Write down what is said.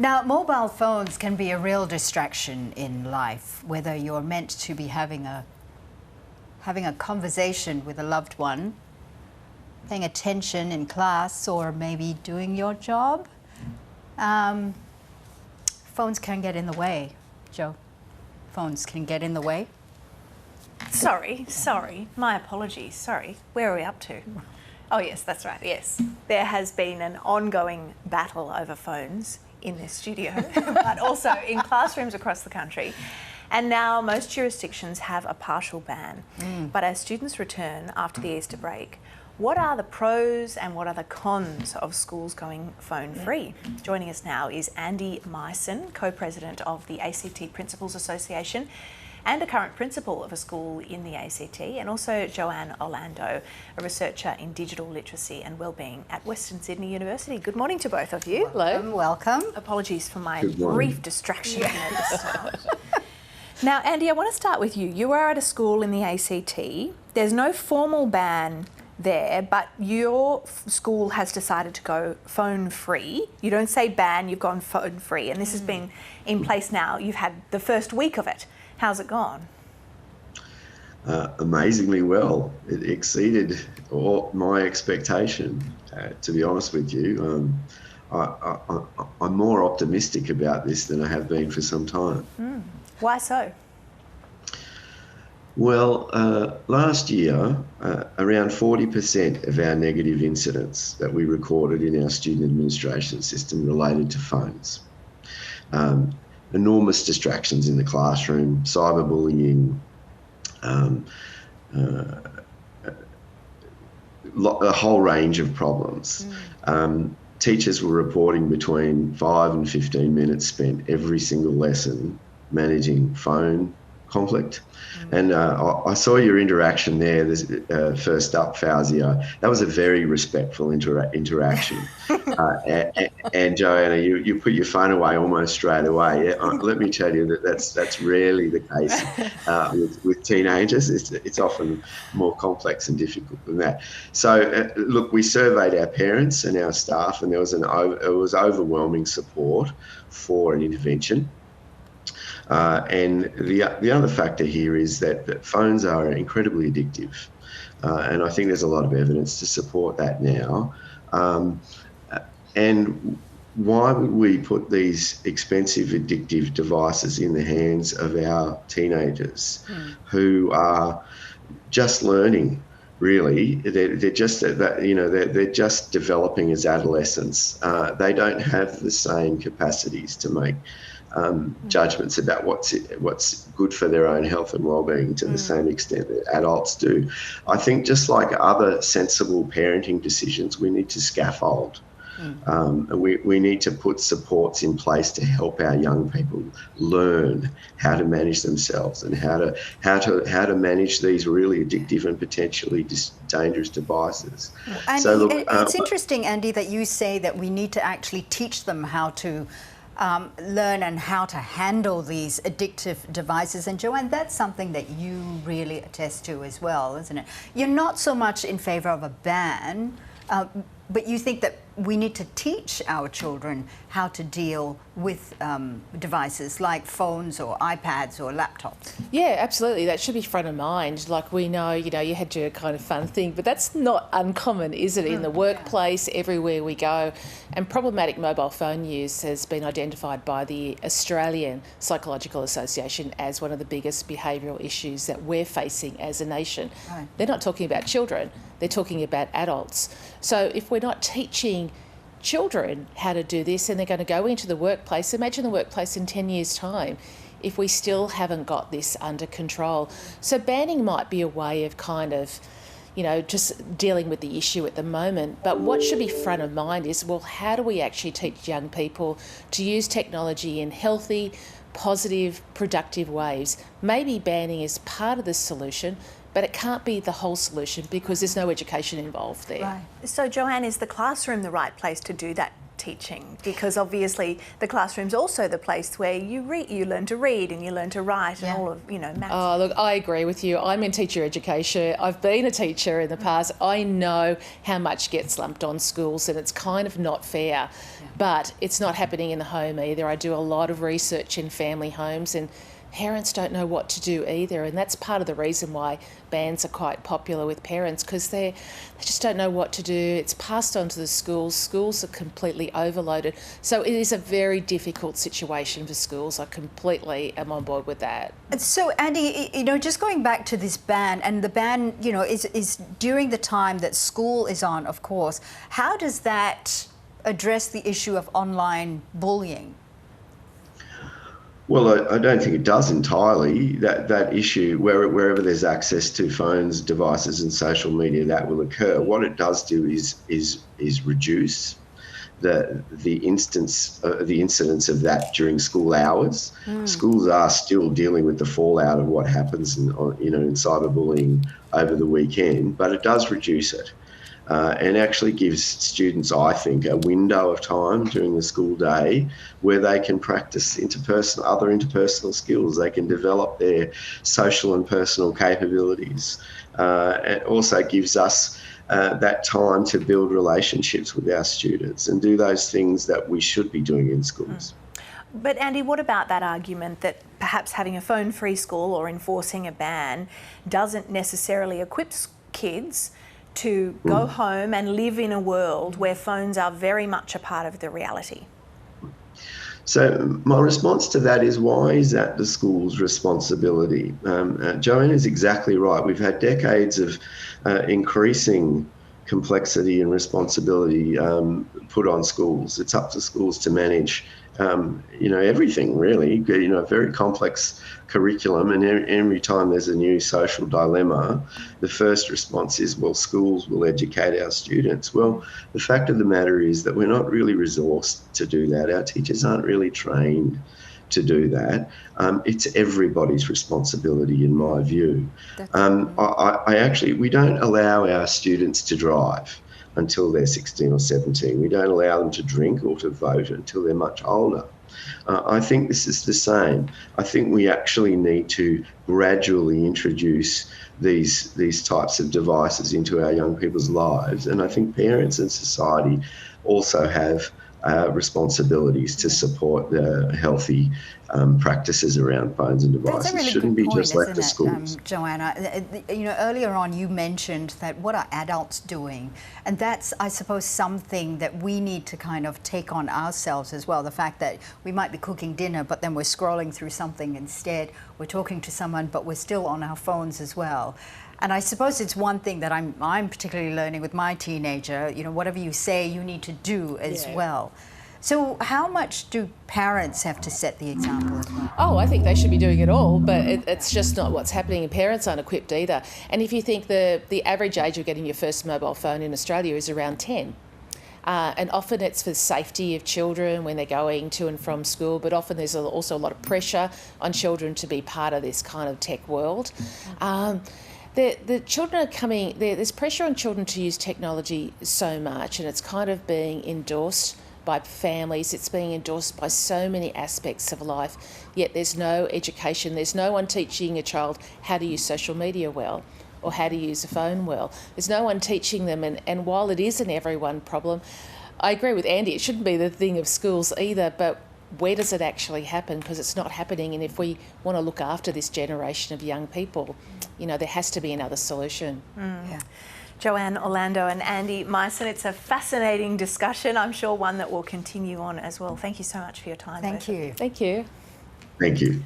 Now, mobile phones can be a real distraction in life, whether you're meant to be having a conversation with a loved one, paying attention in class, or maybe doing your job. Phones can get in the way, Jo. Phones can get in the way. Sorry, my apologies, sorry. Where are we up to? Oh yes, that's right, yes. There has been an ongoing battle over phones in this studio, but also in classrooms across the country. And now most jurisdictions have a partial ban. But as students return after the Easter break, what are the pros and what are the cons of schools going phone free? Joining us now is Andy Myson, co-president of the ACT Principals Association and a current principal of a school in the ACT, and also Joanne Orlando, a researcher in digital literacy and wellbeing at Western Sydney University. Good morning to both of you. Hello. Welcome. Apologies for my brief distraction at the start. Now, Andy, I want to start with you. You are at a school in the ACT. There's no formal ban there, but your school has decided to go phone free. You don't say ban, you've gone phone free, and this has been in place now. You've had the first week of it. How's it gone? Amazingly well. It exceeded all my expectation, to be honest with you. I'm more optimistic about this than I have been for some time. Why so? Well, last year, around 40% of our negative incidents that we recorded in our student administration system related to phones. Enormous distractions in the classroom, cyberbullying, a whole range of problems. Teachers were reporting between 5 and 15 minutes spent every single lesson managing phone conflict. And I saw your interaction there, first up, Fauzia. That was a very respectful interaction. And Joanna, you put your phone away almost straight away. Let me tell you that's rarely the case with teenagers. It's often more complex and difficult than that. So look, we surveyed our parents and our staff, and there was overwhelming support for an intervention. And the other factor here is that phones are incredibly addictive. And I think there's a lot of evidence to support that now. And why would we put these expensive addictive devices in the hands of our teenagers who are just learning? Really, they're just they're just developing as adolescents. They don't have the same capacities to make judgments about what's good for their own health and well-being to the same extent that adults do. I think just like other sensible parenting decisions, we need to scaffold. And we need to put supports in place to help our young people learn how to manage themselves and how to manage these really addictive and potentially dangerous devices. And so, look, it's interesting, Andy, that you say that we need to actually teach them how to learn and how to handle these addictive devices. And Joanne, that's something that you really attest to as well, isn't it? You're not so much in favour of a ban, but you think that we need to teach our children how to deal with devices like phones or iPads or laptops. Yeah, absolutely. That should be front of mind. Like, we know, you had your kind of fun thing, but that's not uncommon, is it? In the workplace, everywhere we go. And problematic mobile phone use has been identified by the Australian Psychological Association as one of the biggest behavioural issues that we're facing as a nation. Right. They're not talking about children, they're talking about adults. So if we're not teaching children how to do this and they're going to go into the workplace, imagine the workplace in 10 years' time if we still haven't got this under control. So banning might be a way of kind of, just dealing with the issue at the moment. But what should be front of mind is, well, how do we actually teach young people to use technology in healthy, positive, productive ways? Maybe banning is part of the solution, but it can't be the whole solution because there's no education involved there. Right. So, Joanne, is the classroom the right place to do that teaching? Because obviously the classroom's also the place where you learn to read and you learn to write and all of, maths. Oh, look, I agree with you. I'm in teacher education. I've been a teacher in the past. I know how much gets lumped on schools, and it's kind of not fair. But it's not happening in the home either. I do a lot of research in family homes, and parents don't know what to do either, and that's part of the reason why bans are quite popular with parents, because they just don't know what to do. It's passed on to the schools. Schools are completely overloaded. So it is a very difficult situation for schools. I completely am on board with that. So, Andy, just going back to this ban, and the ban, is during the time that school is on, of course. How does that address the issue of online bullying? Well, I don't think it does entirely. That issue, wherever there's access to phones, devices, and social media, that will occur. What it does do is reduce the incidence of that during school hours. Schools are still dealing with the fallout of what happens in cyberbullying over the weekend, but it does reduce it. And actually gives students, I think, a window of time during the school day where they can practice other interpersonal skills. They can develop their social and personal capabilities. It also gives us that time to build relationships with our students and do those things that we should be doing in schools. But Andy, what about that argument that perhaps having a phone-free school or enforcing a ban doesn't necessarily equip kids to go home and live in a world where phones are very much a part of the reality? So my response to that is, why is that the school's responsibility? Joanne is exactly right. We've had decades of increasing complexity and responsibility put on schools. It's up to schools to manage everything really, a very complex curriculum, and every time there's a new social dilemma, the first response is, well, schools will educate our students. Well, the fact of the matter is that we're not really resourced to do that. Our teachers aren't really trained to do that. It's everybody's responsibility, in my view. We don't allow our students to drive until they're 16 or 17. We don't allow them to drink or to vote until they're much older. I think this is the same. I think we actually need to gradually introduce these types of devices into our young people's lives, and I think parents and society also have responsibilities to support the healthy practices around phones and devices. That's a really Shouldn't good be point, just left to isn't schools. it, Joanna? Earlier on you mentioned that what are adults doing? And that's, I suppose, something that we need to kind of take on ourselves as well. The fact that we might be cooking dinner, but then we're scrolling through something instead. We're talking to someone, but we're still on our phones as well. And I suppose it's one thing that I'm particularly learning with my teenager. Whatever you say, you need to do as well. So how much do parents have to set the example as well? Oh, I think they should be doing it all, but it's just not what's happening, and parents aren't equipped either. And if you think the average age of getting your first mobile phone in Australia is around 10. And often it's for the safety of children when they're going to and from school, but often there's also a lot of pressure on children to be part of this kind of tech world. The children are coming, there's pressure on children to use technology so much, and it's kind of being endorsed by families, it's being endorsed by so many aspects of life, yet there's no education, there's no one teaching a child how to use social media well or how to use a phone well. There's no one teaching them, and while it is an everyone problem, I agree with Andy, it shouldn't be the thing of schools either, but where does it actually happen? Because it's not happening, and if we want to look after this generation of young people, there has to be another solution. Yeah. Joanne Orlando and Andy Meissen, it's a fascinating discussion. I'm sure one that will continue on as well. Thank you so much for your time. Thank you. Thank you. Thank you.